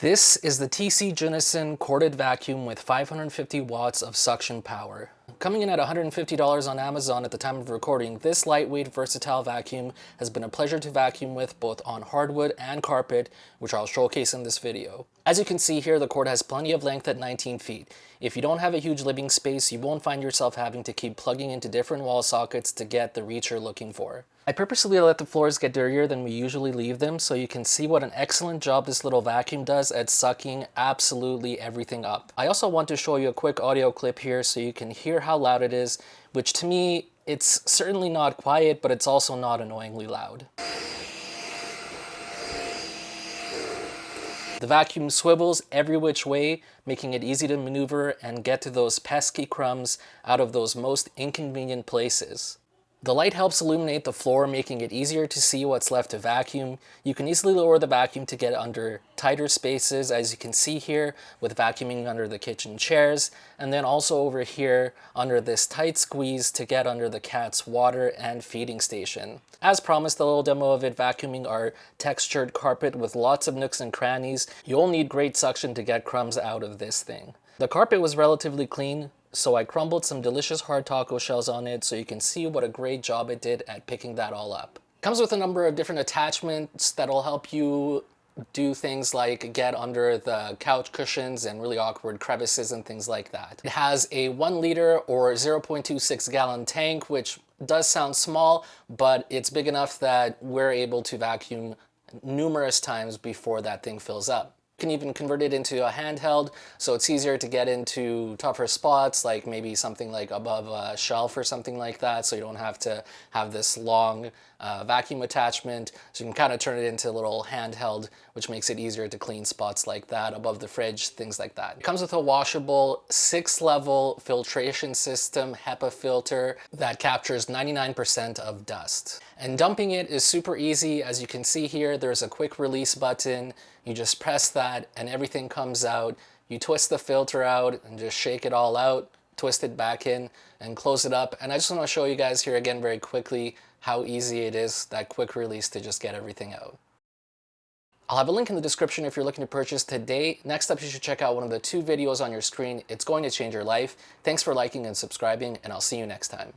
This is the TC-Junesun Chorded vacuum with 550 watts of suction power. Coming in at $150 on Amazon at the time of recording, this lightweight versatile vacuum has been a pleasure to vacuum with both on hardwood and carpet, which I'll showcase in this video. As you can see here, the cord has plenty of length at 19 feet. If you don't have a huge living space, you won't find yourself having to keep plugging into different wall sockets to get the reach you're looking for. I purposely let the floors get dirtier than we usually leave them so you can see what an excellent job this little vacuum does at sucking absolutely everything up. I also want to show you a quick audio clip here so you can hear how loud it is, which to me, it's certainly not quiet, but it's also not annoyingly loud. The vacuum swivels every which way, making it easy to maneuver and get to those pesky crumbs out of those most inconvenient places. The light helps illuminate the floor, making it easier to see what's left to vacuum. You can easily lower the vacuum to get under tighter spaces, as you can see here with vacuuming under the kitchen chairs, and then also over here under this tight squeeze to get under the cat's water and feeding station. As promised, the little demo of it vacuuming our textured carpet with lots of nooks and crannies. You'll need great suction to get crumbs out of this thing. The carpet was relatively clean, so I crumbled some delicious hard taco shells on it so you can see what a great job it did at picking that all up. It comes with a number of different attachments that'll help you do things like get under the couch cushions and really awkward crevices and things like that. It has a 1 liter or 0.26 gallon tank, which does sound small, but it's big enough that we're able to vacuum numerous times before that thing fills up. You can even convert it into a handheld, so it's easier to get into tougher spots, like maybe something like above a shelf or something like that, so you don't have to have this long vacuum attachment. So you can kind of turn it into a little handheld, which makes it easier to clean spots like that, above the fridge, things like that. It comes with a washable 6-level filtration system HEPA filter that captures 99% of dust. And dumping it is super easy. As you can see here, there's a quick release button. You just press that and everything comes out. You twist the filter out and just shake it all out, twist it back in and close it up. And I just want to show you guys here again very quickly how easy it is, that quick release to just get everything out. I'll have a link in the description if you're looking to purchase today. Next up, you should check out one of the 2 videos on your screen. It's going to change your life. Thanks for liking and subscribing, and I'll see you next time.